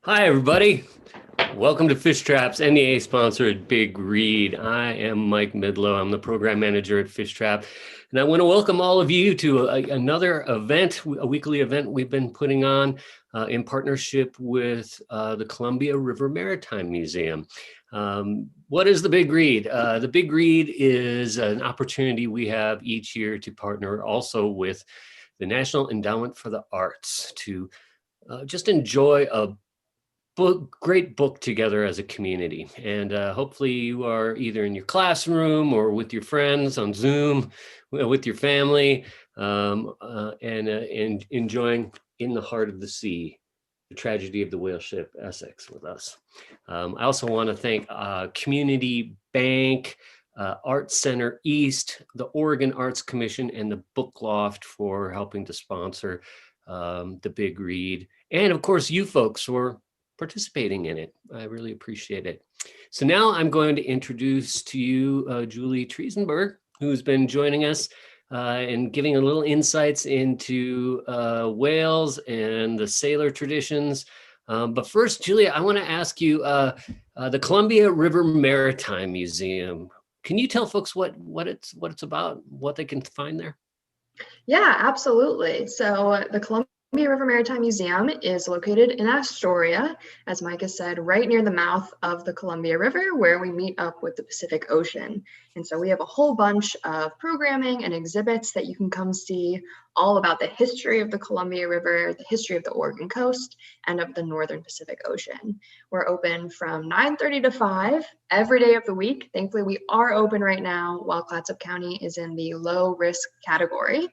Hi, everybody. Welcome to Fishtrap's NEA sponsored Big Read. I am Mike Midlow. I'm the program manager at Fishtrap. And I want to welcome all of you to another event, a weekly event we've been putting on in partnership with the Columbia River Maritime Museum. What is the Big Read? The Big Read is an opportunity we have each year to partner also with the National Endowment for the Arts to just enjoy a great book together as a community. And hopefully you are either in your classroom or with your friends on Zoom, with your family, and enjoying In the Heart of the Sea, the tragedy of the whale ship Essex with us. I also want to thank Community Bank, Arts Center East, the Oregon Arts Commission, and the Book Loft for helping to sponsor the Big Read. And of course, you folks for participating in it. I really appreciate it. So now I'm going to introduce to you Julie Triezenberg, who's been joining us and giving a little insights into whales and the sailor traditions. But first, Julia, I want to ask you, the Columbia River Maritime Museum. Can you tell folks what it's about, what they can find there? Yeah, absolutely. So the Columbia River Maritime Museum is located in Astoria, as Mike has said, right near the mouth of the Columbia River, where we meet up with the Pacific Ocean. And so we have a whole bunch of programming and exhibits that you can come see, all about the history of the Columbia River, the history of the Oregon coast, and of the Northern Pacific Ocean. We're open from 9:30 to 5 every day of the week. Thankfully, we are open right now while Clatsop County is in the low risk category.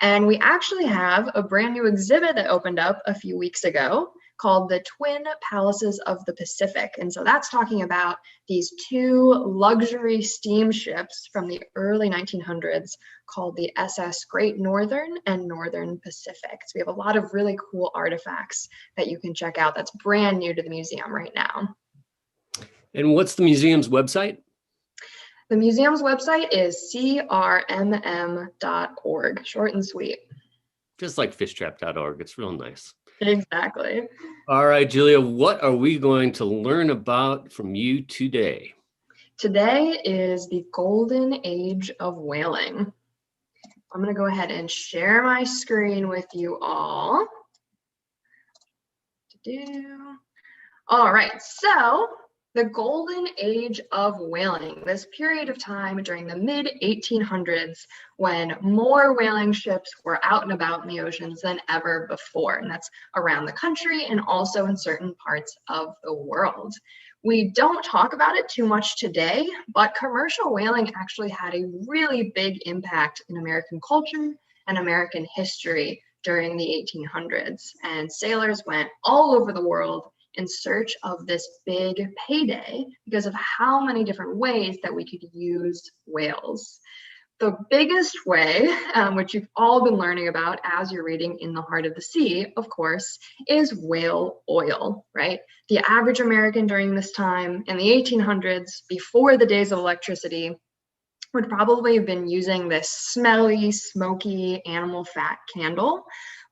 And we actually have a brand new exhibit that opened up a few weeks ago called the Twin Palaces of the Pacific. And so that's talking about these two luxury steamships from the early 1900s called the SS Great Northern and Northern Pacific. So we have a lot of really cool artifacts that you can check out that's brand new to the museum right now. And what's the museum's website? The museum's website is crmm.org, short and sweet. Just like fishtrap.org. It's real nice. Exactly. All right, Julia, what are we going to learn about from you today? Today is the golden age of whaling. I'm going to go ahead and share my screen with you all. All right, so the golden age of whaling, this period of time during the mid-1800s when more whaling ships were out and about in the oceans than ever before. And that's around the country and also in certain parts of the world. We don't talk about it too much today, but commercial whaling actually had a really big impact in American culture and American history during the 1800s. And sailors went all over the world in search of this big payday because of how many different ways that we could use whales. The biggest way, which you've all been learning about as you're reading In the Heart of the Sea, of course, is whale oil, right? The average American during this time in the 1800s, before the days of electricity, would probably have been using this smelly, smoky animal fat candle.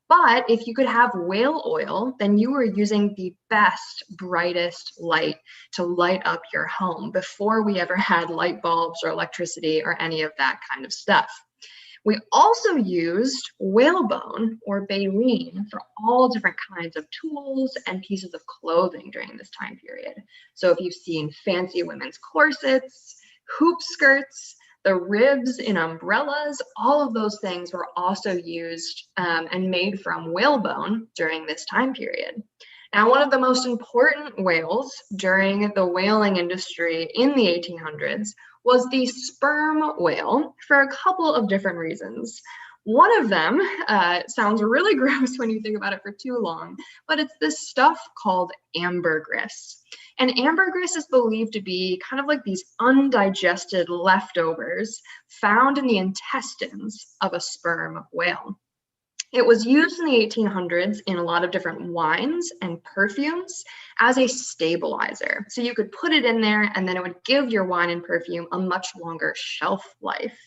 But if you could have whale oil, then you were using the best, brightest light to light up your home before we ever had light bulbs or electricity or any of that kind of stuff. We also used whalebone or baleen for all different kinds of tools and pieces of clothing during this time period. So if you've seen fancy women's corsets, hoop skirts, the ribs in umbrellas, all of those things were also used and made from whalebone during this time period. Now, one of the most important whales during the whaling industry in the 1800s was the sperm whale for a couple of different reasons. One of them sounds really gross when you think about it for too long, but it's this stuff called ambergris. And ambergris is believed to be kind of like these undigested leftovers found in the intestines of a sperm whale. It was used in the 1800s in a lot of different wines and perfumes as a stabilizer. So you could put it in there and then it would give your wine and perfume a much longer shelf life.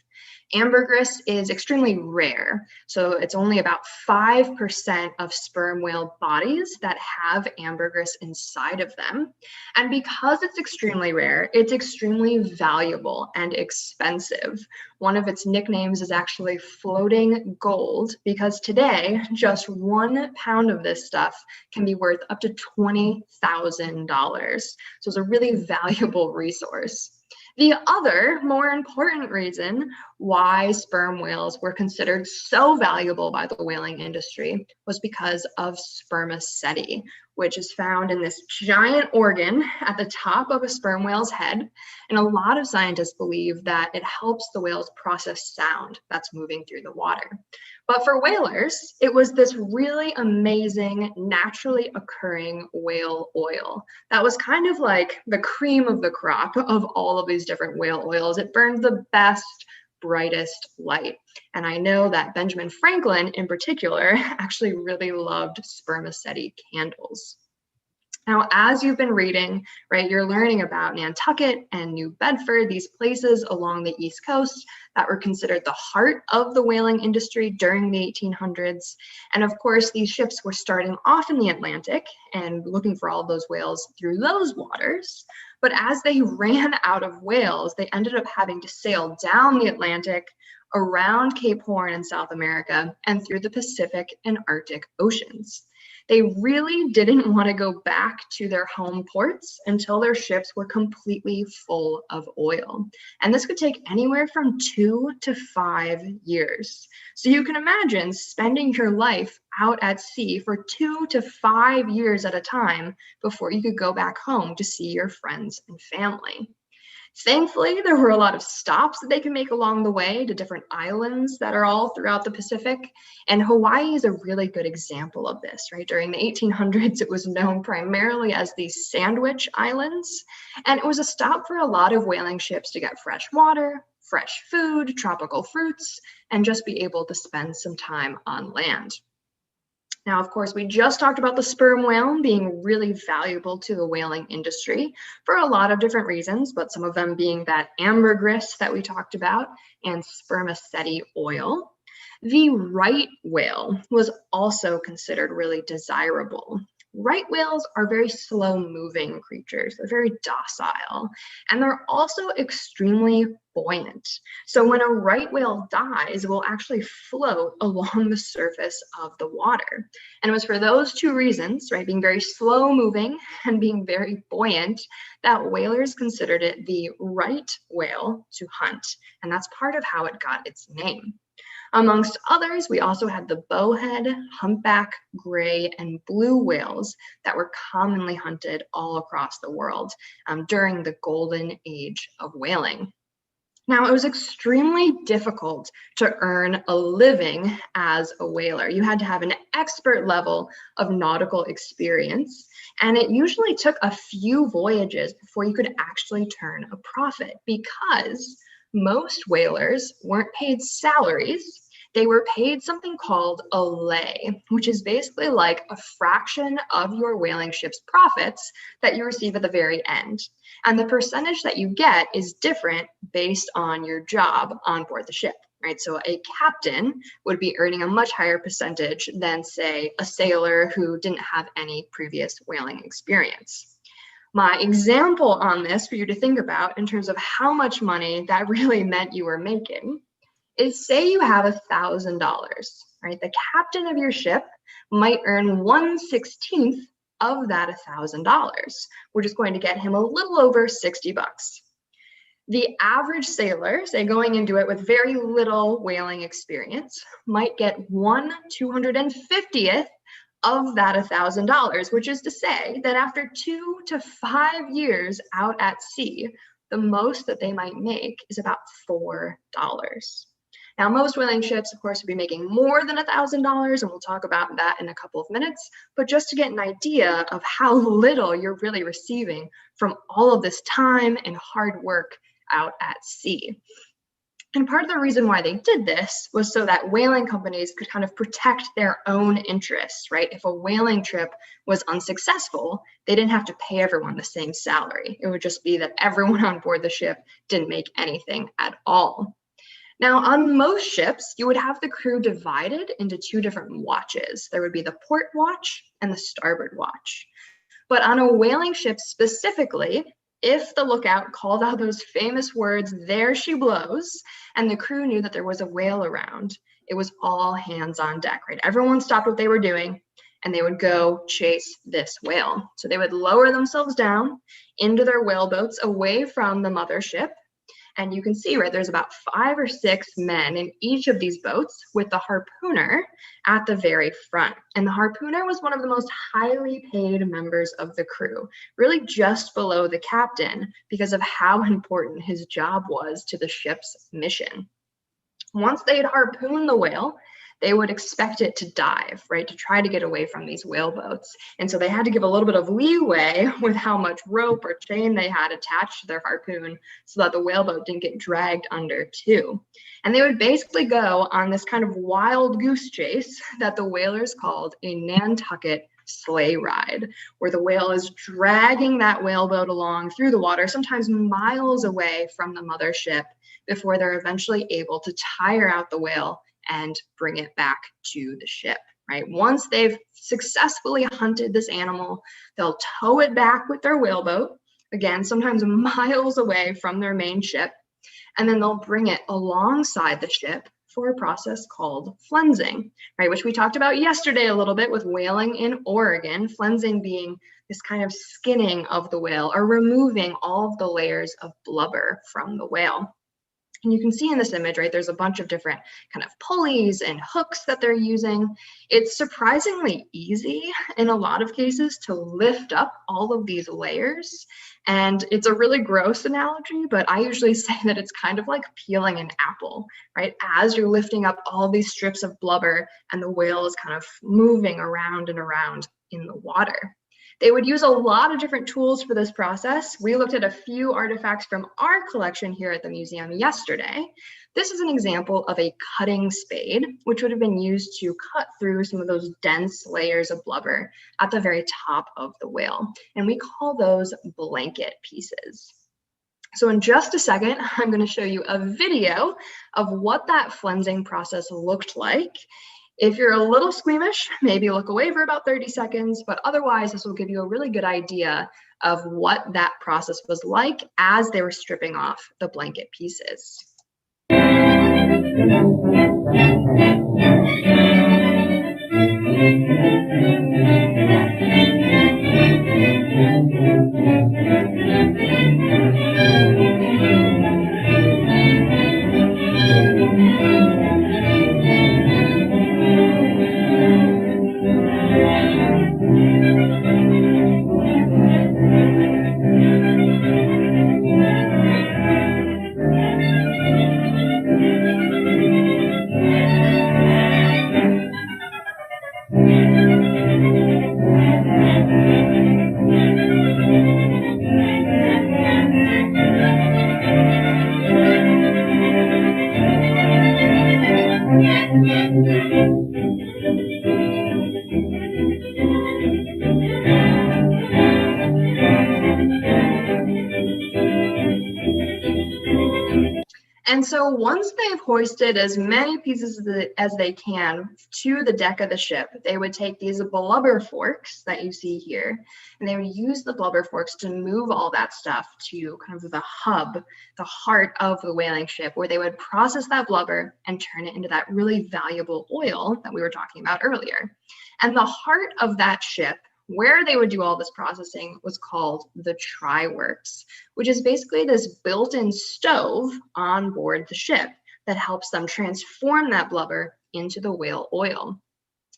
Ambergris is extremely rare, so it's only about 5% of sperm whale bodies that have ambergris inside of them. And because it's extremely rare, it's extremely valuable and expensive. One of its nicknames is actually floating gold, because today, just 1 pound of this stuff can be worth up to $20,000. So it's a really valuable resource. The other, more important reason why sperm whales were considered so valuable by the whaling industry was because of spermaceti, which is found in this giant organ at the top of a sperm whale's head. And a lot of scientists believe that it helps the whales process sound that's moving through the water. But for whalers, it was this really amazing, naturally occurring whale oil. That was kind of like the cream of the crop of all of these different whale oils. It burned the best, brightest light. And I know that Benjamin Franklin in particular actually really loved spermaceti candles. Now, as you've been reading, right, you're learning about Nantucket and New Bedford, these places along the East Coast that were considered the heart of the whaling industry during the 1800s. And of course, these ships were starting off in the Atlantic and looking for all those whales through those waters. But as they ran out of whales, they ended up having to sail down the Atlantic, around Cape Horn in South America, and through the Pacific and Arctic Oceans. They really didn't want to go back to their home ports until their ships were completely full of oil. And this could take anywhere from 2 to 5 years. So you can imagine spending your life out at sea for 2 to 5 years at a time before you could go back home to see your friends and family. Thankfully, there were a lot of stops that they can make along the way to different islands that are all throughout the Pacific. And Hawaii is a really good example of this, right? During the 1800s, it was known primarily as the Sandwich Islands. And it was a stop for a lot of whaling ships to get fresh water, fresh food, tropical fruits, and just be able to spend some time on land. Now, of course, we just talked about the sperm whale being really valuable to the whaling industry for a lot of different reasons, but some of them being that ambergris that we talked about and spermaceti oil. The right whale was also considered really desirable. Right whales are very slow-moving creatures. They're very docile, and they're also extremely buoyant. So when a right whale dies, it will actually float along the surface of the water. And it was for those two reasons, right, being very slow-moving and being very buoyant, that whalers considered it the right whale to hunt. And that's part of how it got its name. Amongst others, we also had the bowhead, humpback, gray, and blue whales that were commonly hunted all across the world during the golden age of whaling. Now, it was extremely difficult to earn a living as a whaler. You had to have an expert level of nautical experience, and it usually took a few voyages before you could actually turn a profit, because most whalers weren't paid salaries. They were paid something called a lay, which is basically like a fraction of your whaling ship's profits that you receive at the very end. And the percentage that you get is different based on your job on board the ship, right? So a captain would be earning a much higher percentage than, say, a sailor who didn't have any previous whaling experience. My example on this for you to think about in terms of how much money that really meant you were making is, say you have $1,000, right? The captain of your ship might earn 1/16 of that $1,000, which is going to get him a little over 60 bucks. The average sailor, say going into it with very little whaling experience, might get 1/250th of that $1,000, which is to say that after 2 to 5 years out at sea, the most that they might make is about $4. Now, most whaling ships, of course, would be making more than $1,000, and we'll talk about that in a couple of minutes. But just to get an idea of how little you're really receiving from all of this time and hard work out at sea. And part of the reason why they did this was so that whaling companies could kind of protect their own interests, right? If a whaling trip was unsuccessful, they didn't have to pay everyone the same salary. It would just be that everyone on board the ship didn't make anything at all. Now, on most ships, you would have the crew divided into two different watches. There would be the port watch and the starboard watch. But on a whaling ship specifically, if the lookout called out those famous words, "There she blows," and the crew knew that there was a whale around, it was all hands on deck, right? Everyone stopped what they were doing and they would go chase this whale. So they would lower themselves down into their whale boats away from the mothership. And you can see, right, there's about 5 or 6 men in each of these boats with the harpooner at the very front. And the harpooner was one of the most highly paid members of the crew, really just below the captain because of how important his job was to the ship's mission. Once they had harpooned the whale, they would expect it to dive, right, to try to get away from these whale boats. And so they had to give a little bit of leeway with how much rope or chain they had attached to their harpoon so that the whale boat didn't get dragged under too. And they would basically go on this kind of wild goose chase that the whalers called a Nantucket sleigh ride, where the whale is dragging that whaleboat along through the water, sometimes miles away from the mothership, before they're eventually able to tire out the whale and bring it back to the ship, right? Once they've successfully hunted this animal, they'll tow it back with their whaleboat, again, sometimes miles away from their main ship, and then they'll bring it alongside the ship for a process called flensing, right? Which we talked about yesterday a little bit with whaling in Oregon, flensing being this kind of skinning of the whale or removing all of the layers of blubber from the whale. And you can see in this image, right, there's a bunch of different kind of pulleys and hooks that they're using. It's surprisingly easy in a lot of cases to lift up all of these layers. And it's a really gross analogy, but I usually say that it's kind of like peeling an apple, right? As you're lifting up all these strips of blubber and the whale is kind of moving around and around in the water. They would use a lot of different tools for this process. We looked at a few artifacts from our collection here at the museum yesterday. This is an example of a cutting spade, which would have been used to cut through some of those dense layers of blubber at the very top of the whale. And we call those blanket pieces. So in just a second, I'm going to show you a video of what that flensing process looked like. If you're a little squeamish, maybe look away for about 30 seconds, but otherwise this will give you a really good idea of what that process was like as they were stripping off the blanket pieces. And so once they've hoisted as many pieces as they can to the deck of the ship, they would take these blubber forks that you see here, and they would use the blubber forks to move all that stuff to kind of the hub, the heart of the whaling ship, where they would process that blubber and turn it into that really valuable oil that we were talking about earlier. And the heart of that ship, where they would do all this processing, was called the try-works, which is basically this built-in stove on board the ship that helps them transform that blubber into the whale oil.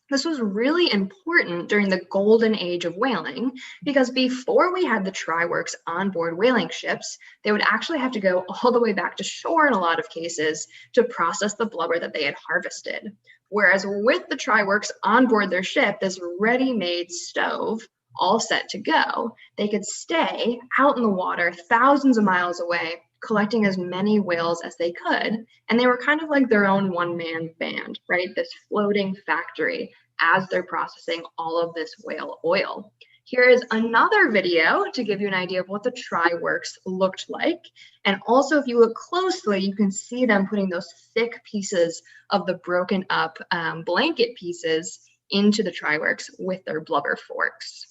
This was really important during the golden age of whaling because before we had the try-works on board whaling ships, they would actually have to go all the way back to shore in a lot of cases to process the blubber that they had harvested. Whereas with the try-works on board their ship, this ready-made stove all set to go, they could stay out in the water thousands of miles away, collecting as many whales as they could. And they were kind of like their own one-man band, right? This floating factory as they're processing all of this whale oil. Here is another video to give you an idea of what the try-works looked like. And also, if you look closely, you can see them putting those thick pieces of the broken up blanket pieces into the try-works with their blubber forks.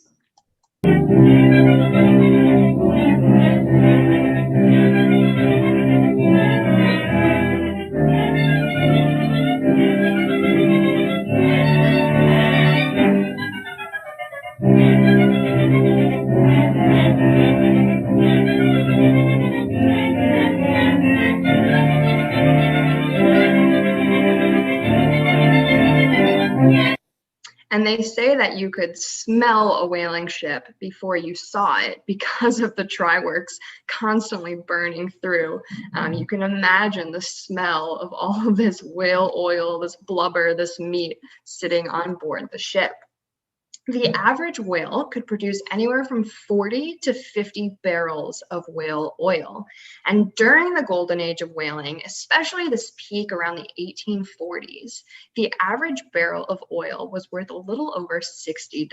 And they say that you could smell a whaling ship before you saw it because of the try-works constantly burning through. You can imagine the smell of all of this whale oil, this blubber, this meat sitting on board the ship. The average whale could produce anywhere from 40 to 50 barrels of whale oil. And during the golden age of whaling, especially this peak around the 1840s, the average barrel of oil was worth a little over $60.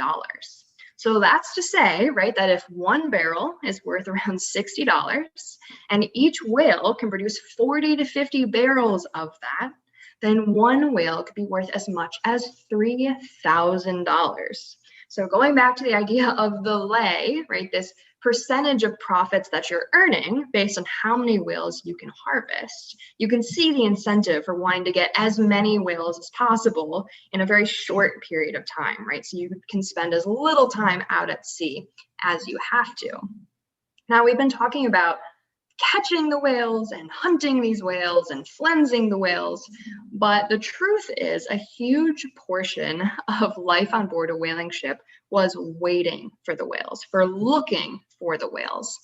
So that's to say, right, that if one barrel is worth around $60 and each whale can produce 40 to 50 barrels of that, then one whale could be worth as much as $3,000. So going back to the idea of the lay, right, this percentage of profits that you're earning based on how many whales you can harvest, you can see the incentive for wanting to get as many whales as possible in a very short period of time, right? So you can spend as little time out at sea as you have to. Now, we've been talking about catching the whales and hunting these whales and flensing the whales. But the truth is a huge portion of life on board a whaling ship was waiting for the whales, for looking for the whales.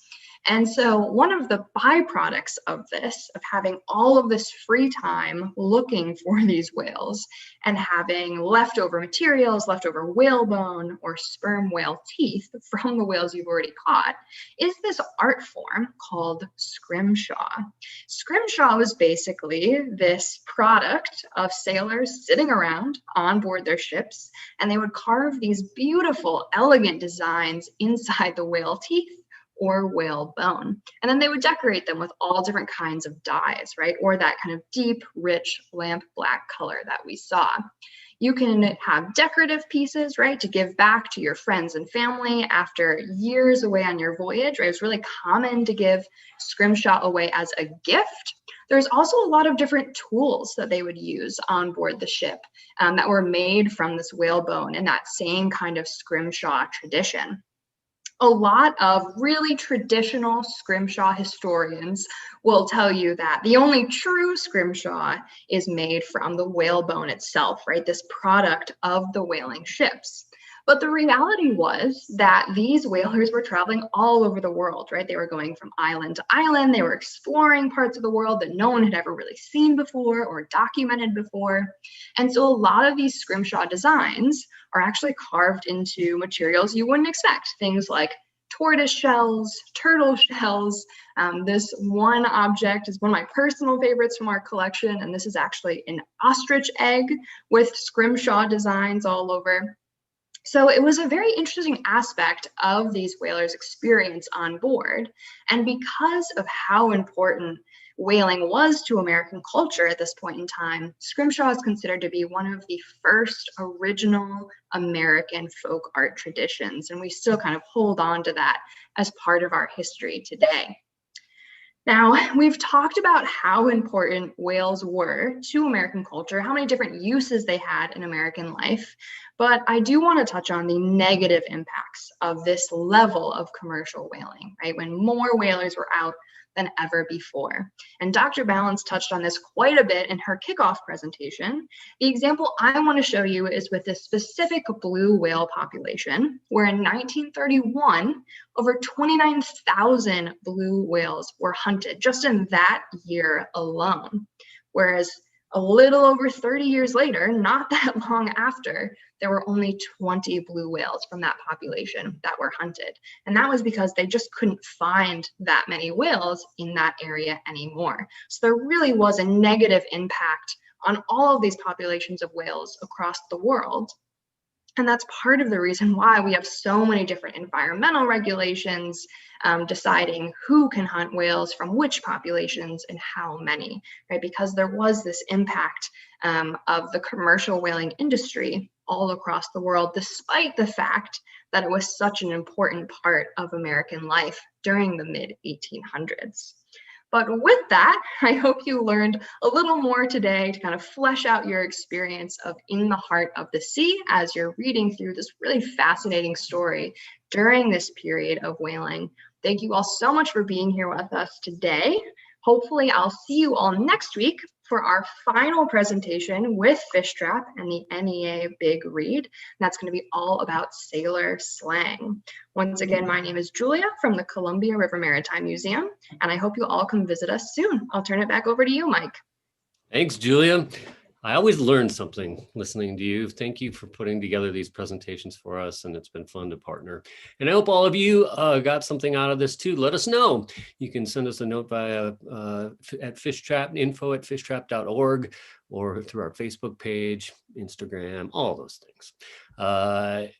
And so one of the byproducts of this, of having all of this free time looking for these whales and having leftover materials, leftover whalebone or sperm whale teeth from the whales you've already caught, is this art form called Scrimshaw. Scrimshaw was basically this product of sailors sitting around on board their ships, and they would carve these beautiful, elegant designs inside the whale teeth or whale bone. And then they would decorate them with all different kinds of dyes, right? Or that kind of deep, rich lamp black color that we saw. You can have decorative pieces, right, to give back to your friends and family after years away on your voyage, right? It's really common to give Scrimshaw away as a gift. There's also a lot of different tools that they would use on board the ship that were made from this whalebone in that same kind of Scrimshaw tradition. A lot of really traditional Scrimshaw historians will tell you that the only true Scrimshaw is made from the whalebone itself, right? This product of the whaling ships. But the reality was that these whalers were traveling all over the world, right? They were going from island to island. They were exploring parts of the world that no one had ever really seen before or documented before. And so a lot of these Scrimshaw designs are actually carved into materials you wouldn't expect. Things like tortoise shells, turtle shells. This one object is one of my personal favorites from our collection, and this is actually an ostrich egg with Scrimshaw designs all over. So it was a very interesting aspect of these whalers' experience on board. And because of how important whaling was to American culture at this point in time, Scrimshaw is considered to be one of the first original American folk art traditions. And we still kind of hold on to that as part of our history today. Now, we've talked about how important whales were to American culture, how many different uses they had in American life, but I do want to touch on the negative impacts of this level of commercial whaling, right? When more whalers were out than ever before. And Dr. Balance touched on this quite a bit in her kickoff presentation. The example I want to show you is with this specific blue whale population, where in 1931, over 29,000 blue whales were hunted just in that year alone. Whereas a little over 30 years later, not that long after, there were only 20 blue whales from that population that were hunted. And that was because they just couldn't find that many whales in that area anymore. So there really was a negative impact on all of these populations of whales across the world. And that's part of the reason why we have so many different environmental regulations deciding who can hunt whales from which populations and how many, right? Because there was this impact of the commercial whaling industry all across the world, despite the fact that it was such an important part of American life during the mid-1800s. But with that, I hope you learned a little more today to kind of flesh out your experience of In the Heart of the Sea as you're reading through this really fascinating story during this period of whaling. Thank you all so much for being here with us today. Hopefully, I'll see you all next week for our final presentation with Fishtrap and the NEA Big Read. That's going to be all about sailor slang. Once again, my name is Julia from the Columbia River Maritime Museum, and I hope you all come visit us soon. I'll turn it back over to you, Mike. Thanks, Julia. I always learn something listening to you. Thank you for putting together these presentations for us, and it's been fun to partner. And I hope all of you got something out of this too. Let us know. You can send us a note via at Fishtrap, info@fishtrap.org, or through our Facebook page, Instagram, all those things.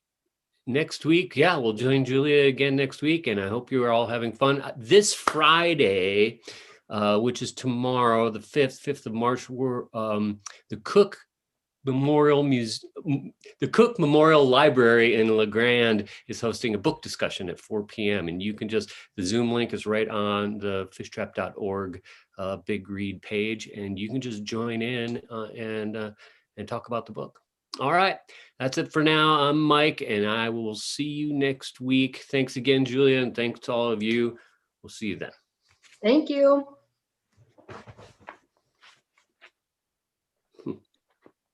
Next week, yeah, we'll join Julia again next week, and I hope you are all having fun. This Friday, which is tomorrow, the 5th of March, we're the Cook Memorial Library in La Grande is hosting a book discussion at 4 p.m. And you can the Zoom link is right on the fishtrap.org Big Read page, and you can just join in and talk about the book. All right, that's it for now. I'm Mike, and I will see you next week. Thanks again, Julia, and thanks to all of you. We'll see you then. Thank you.